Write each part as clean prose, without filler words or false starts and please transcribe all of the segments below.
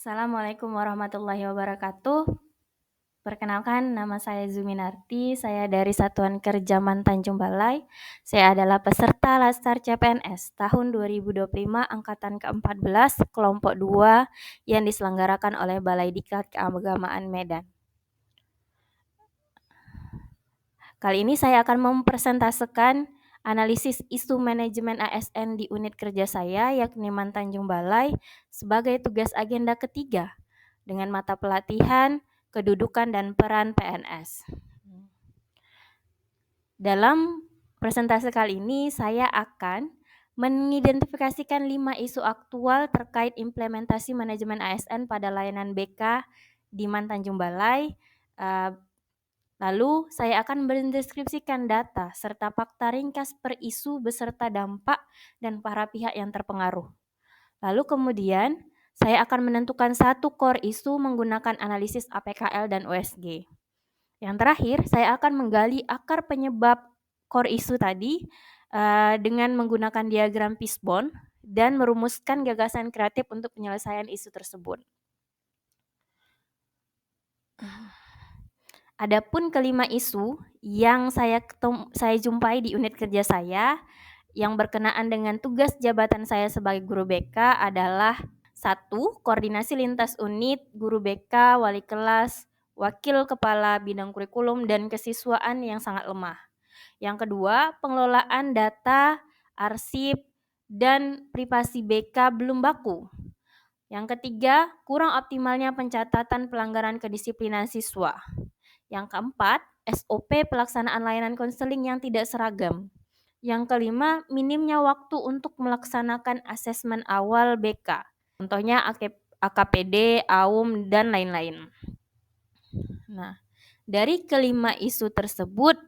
Assalamualaikum warahmatullahi wabarakatuh. Perkenalkan, nama saya Zuminarti, saya dari Satuan Kerjaman Tanjung Balai. Saya adalah peserta Laskar CPNS tahun 2025 angkatan ke-14 kelompok 2 yang diselenggarakan oleh Balai Diklat Keagamaan Medan. Kali ini saya akan mempresentasikan analisis isu manajemen ASN di unit kerja saya, yakni Tanjung Balai, sebagai tugas agenda ketiga dengan mata pelatihan, kedudukan dan peran PNS. Dalam presentasi kali ini, saya akan mengidentifikasikan 5 isu aktual terkait implementasi manajemen ASN pada layanan BK di Tanjung Balai. Lalu, saya akan mendeskripsikan data serta fakta ringkas per isu beserta dampak dan para pihak yang terpengaruh. Lalu kemudian, saya akan menentukan satu core isu menggunakan analisis APKL dan USG. Yang terakhir, saya akan menggali akar penyebab core isu tadi dengan menggunakan diagram fishbone dan merumuskan gagasan kreatif untuk penyelesaian isu tersebut. Adapun kelima isu yang saya jumpai di unit kerja saya yang berkenaan dengan tugas jabatan saya sebagai guru BK adalah 1. Koordinasi lintas unit, guru BK, wali kelas, wakil kepala bidang kurikulum dan kesiswaan yang sangat lemah. Yang kedua, pengelolaan data, arsip, dan privasi BK belum baku. Yang ketiga, kurang optimalnya pencatatan pelanggaran kedisiplinan siswa. Yang keempat, SOP pelaksanaan layanan konseling yang tidak seragam. Yang kelima, minimnya waktu untuk melaksanakan asesmen awal BK. Contohnya AKPD, AUM, dan lain-lain. Nah, dari kelima isu tersebut,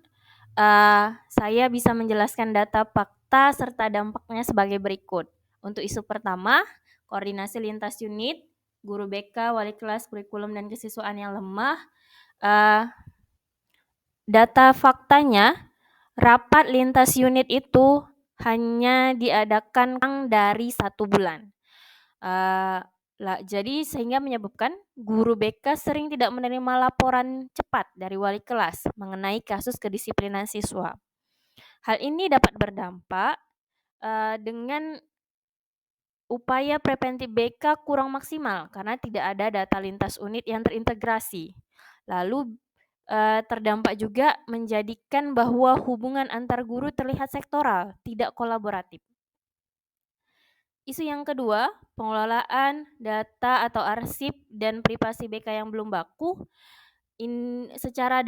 saya bisa menjelaskan data fakta serta dampaknya sebagai berikut. Untuk isu pertama, koordinasi lintas unit, guru BK, wali kelas, kurikulum, dan kesiswaan yang lemah. Data faktanya, rapat lintas unit itu hanya diadakan dari 1 bulan. Jadi sehingga menyebabkan guru BK sering tidak menerima laporan cepat dari wali kelas mengenai kasus kedisiplinan siswa. Hal ini dapat berdampak dengan upaya preventif BK kurang maksimal karena tidak ada data lintas unit yang terintegrasi. Lalu terdampak juga menjadikan bahwa hubungan antar guru terlihat sektoral, tidak kolaboratif. Isu yang kedua, pengelolaan data atau arsip dan privasi BK yang belum baku. Secara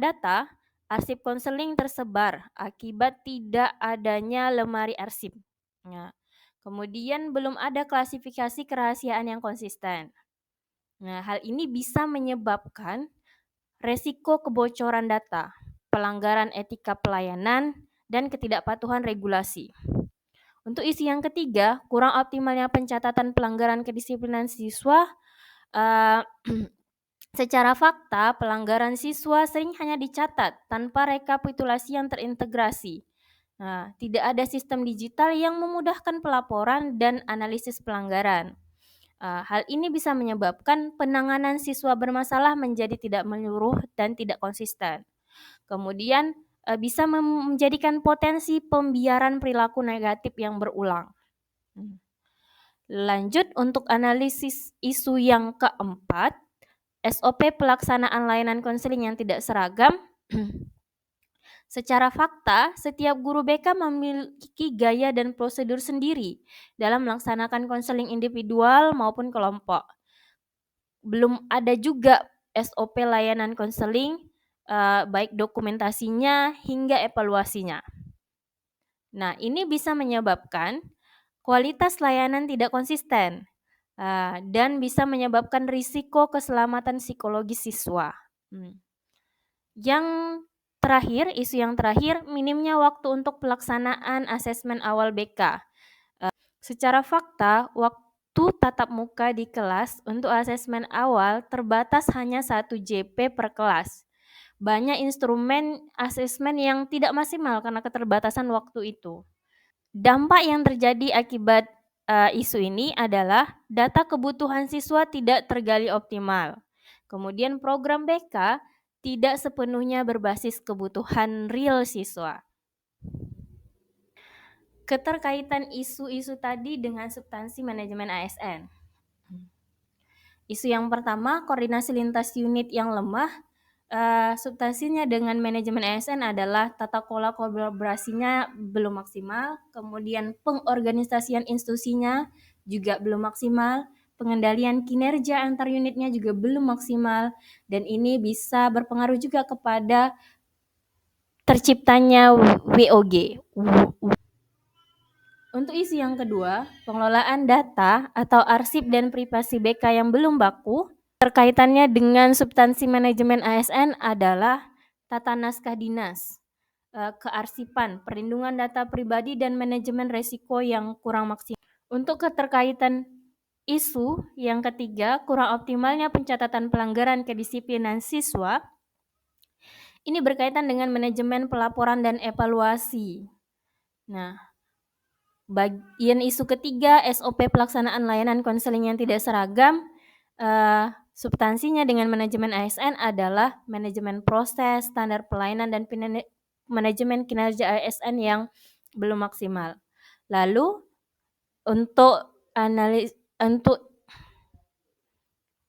data, arsip konseling tersebar akibat tidak adanya lemari arsip. Nah, kemudian belum ada klasifikasi kerahasiaan yang konsisten. Nah, hal ini bisa menyebabkan resiko kebocoran data, pelanggaran etika pelayanan, dan ketidakpatuhan regulasi. Untuk isu yang ketiga, kurang optimalnya pencatatan pelanggaran kedisiplinan siswa. Secara fakta, pelanggaran siswa sering hanya dicatat tanpa rekapitulasi yang terintegrasi. Nah, tidak ada sistem digital yang memudahkan pelaporan dan analisis pelanggaran. Hal ini bisa menyebabkan penanganan siswa bermasalah menjadi tidak menyeluruh dan tidak konsisten. Kemudian bisa menjadikan potensi pembiaran perilaku negatif yang berulang. Lanjut untuk analisis isu yang keempat, SOP pelaksanaan layanan konseling yang tidak seragam. Secara fakta, setiap guru BK memiliki gaya dan prosedur sendiri dalam melaksanakan konseling individual maupun kelompok. Belum ada juga SOP layanan konseling, baik dokumentasinya hingga evaluasinya. Nah, ini bisa menyebabkan kualitas layanan tidak konsisten dan bisa menyebabkan risiko keselamatan psikologis siswa. Yang terakhir, isu yang terakhir, minimnya waktu untuk pelaksanaan asesmen awal BK. Secara fakta, waktu tatap muka di kelas untuk asesmen awal terbatas hanya 1 JP per kelas. Banyak instrumen asesmen yang tidak maksimal karena keterbatasan waktu itu. Dampak yang terjadi akibat isu ini adalah data kebutuhan siswa tidak tergali optimal. Kemudian program BK tidak sepenuhnya berbasis kebutuhan real siswa. Keterkaitan isu-isu tadi dengan substansi manajemen ASN. Isu yang pertama, koordinasi lintas unit yang lemah. Substansinya dengan manajemen ASN adalah tata kelola kolaborasinya belum maksimal, kemudian pengorganisasian institusinya juga belum maksimal, pengendalian kinerja antar unitnya juga belum maksimal, dan ini bisa berpengaruh juga kepada terciptanya WOG. Untuk isu yang kedua, pengelolaan data atau arsip dan privasi BK yang belum baku, terkaitannya dengan substansi manajemen ASN adalah tata naskah dinas, kearsipan, perlindungan data pribadi, dan manajemen resiko yang kurang maksimal. Untuk keterkaitan isu yang ketiga, kurang optimalnya pencatatan pelanggaran kedisiplinan siswa, ini berkaitan dengan manajemen pelaporan dan evaluasi. Nah, bagian isu ketiga, SOP pelaksanaan layanan konseling yang tidak seragam, substansinya dengan manajemen ASN adalah manajemen proses, standar pelayanan, dan manajemen kinerja ASN yang belum maksimal. Lalu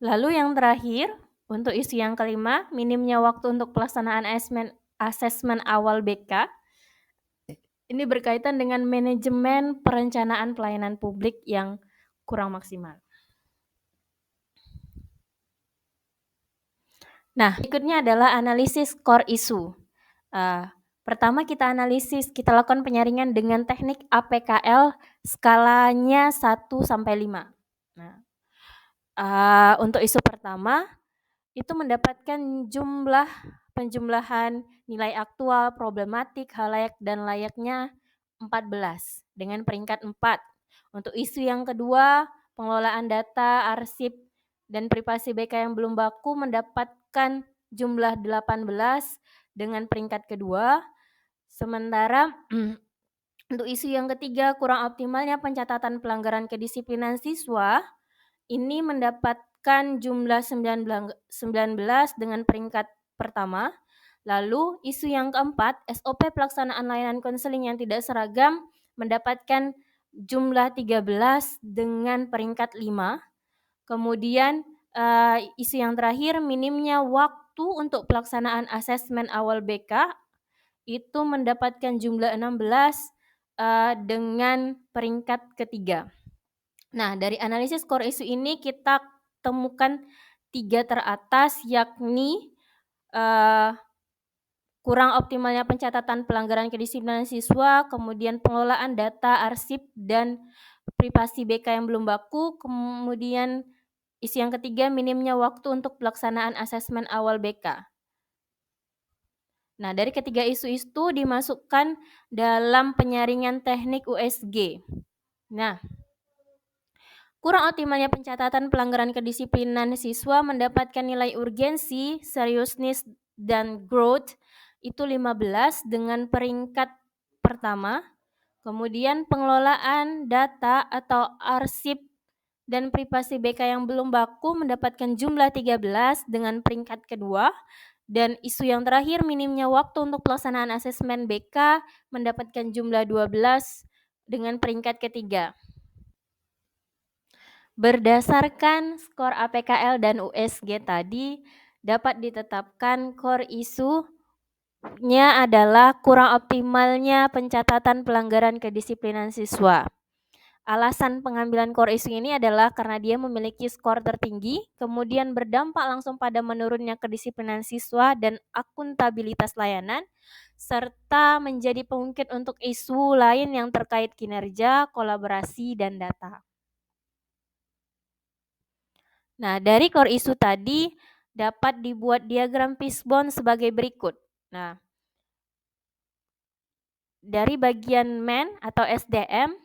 lalu yang terakhir, untuk isu yang kelima, minimnya waktu untuk pelaksanaan asesmen awal BK. Ini berkaitan dengan manajemen perencanaan pelayanan publik yang kurang maksimal. Nah, berikutnya adalah analisis core issue. Pertama kita lakukan penyaringan dengan teknik APKL skalanya 1 sampai 5. Nah, untuk isu pertama itu mendapatkan penjumlahan nilai aktual, problematik, halayak, dan layaknya 14 dengan peringkat 4. Untuk isu yang kedua, pengelolaan data, arsip, dan privasi BK yang belum baku mendapatkan jumlah 18 dengan peringkat kedua. Sementara untuk isu yang ketiga, kurang optimalnya pencatatan pelanggaran kedisiplinan siswa, ini mendapatkan jumlah 19 dengan peringkat pertama. Lalu isu yang keempat, SOP pelaksanaan layanan konseling yang tidak seragam mendapatkan jumlah 13 dengan peringkat 5. Kemudian isu yang terakhir, minimnya waktu untuk pelaksanaan asesmen awal BK itu mendapatkan jumlah 16 dengan peringkat ketiga. Nah, dari analisis core isu ini kita temukan 3 teratas, yakni kurang optimalnya pencatatan pelanggaran kedisiplinan siswa, kemudian pengelolaan data, arsip, dan privasi BK yang belum baku, kemudian isu yang ketiga, minimnya waktu untuk pelaksanaan asesmen awal BK. Nah, dari ketiga isu itu dimasukkan dalam penyaringan teknik USG. Nah, kurang optimalnya pencatatan pelanggaran kedisiplinan siswa mendapatkan nilai urgensi, seriousness, dan growth itu 15 dengan peringkat pertama. Kemudian pengelolaan data atau arsip dan privasi BK yang belum baku mendapatkan jumlah 13 dengan peringkat kedua. Dan isu yang terakhir, minimnya waktu untuk pelaksanaan asesmen BK mendapatkan jumlah 12 dengan peringkat ketiga. Berdasarkan skor APKL dan USG tadi, dapat ditetapkan core isunya adalah kurang optimalnya pencatatan pelanggaran kedisiplinan siswa. Alasan pengambilan core isu ini adalah karena dia memiliki skor tertinggi, kemudian berdampak langsung pada menurunnya kedisiplinan siswa dan akuntabilitas layanan, serta menjadi pengungkit untuk isu lain yang terkait kinerja, kolaborasi, dan data. Nah, dari core isu tadi dapat dibuat diagram fishbone sebagai berikut. Nah, dari bagian men atau SDM,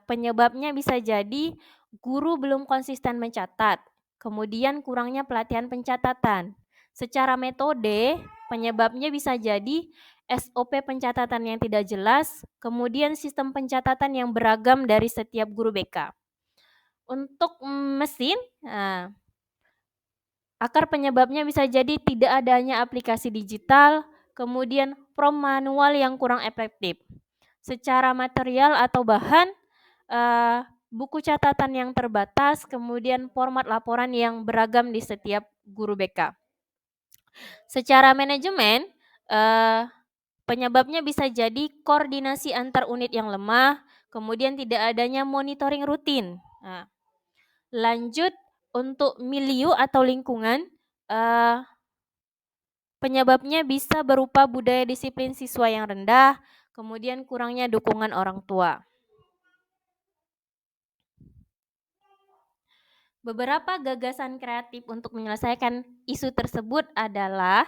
penyebabnya bisa jadi guru belum konsisten mencatat, kemudian kurangnya pelatihan pencatatan. Secara metode, penyebabnya bisa jadi SOP pencatatan yang tidak jelas, kemudian sistem pencatatan yang beragam dari setiap guru BK. Untuk mesin, akar penyebabnya bisa jadi tidak adanya aplikasi digital, kemudian prompt manual yang kurang efektif. Secara material atau bahan, buku catatan yang terbatas, kemudian format laporan yang beragam di setiap guru BK. Secara manajemen, penyebabnya bisa jadi koordinasi antar unit yang lemah, kemudian tidak adanya monitoring rutin. Nah, lanjut untuk milieu atau lingkungan, penyebabnya bisa berupa budaya disiplin siswa yang rendah, kemudian kurangnya dukungan orang tua. Beberapa gagasan kreatif untuk menyelesaikan isu tersebut adalah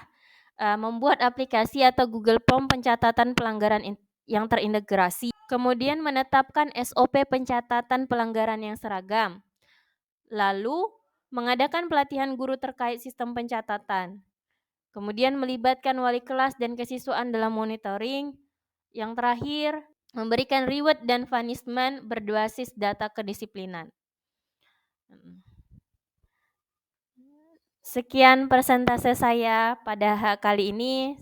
membuat aplikasi atau Google Form pencatatan pelanggaran yang terintegrasi, kemudian menetapkan SOP pencatatan pelanggaran yang seragam, lalu mengadakan pelatihan guru terkait sistem pencatatan, kemudian melibatkan wali kelas dan kesiswaan dalam monitoring, yang terakhir memberikan reward dan punishment berbasis data kedisiplinan. Sekian presentase saya pada kali ini.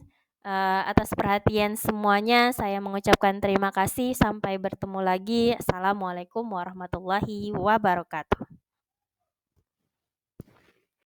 Atas perhatian semuanya, saya mengucapkan terima kasih. Sampai bertemu lagi. Assalamualaikum warahmatullahi wabarakatuh.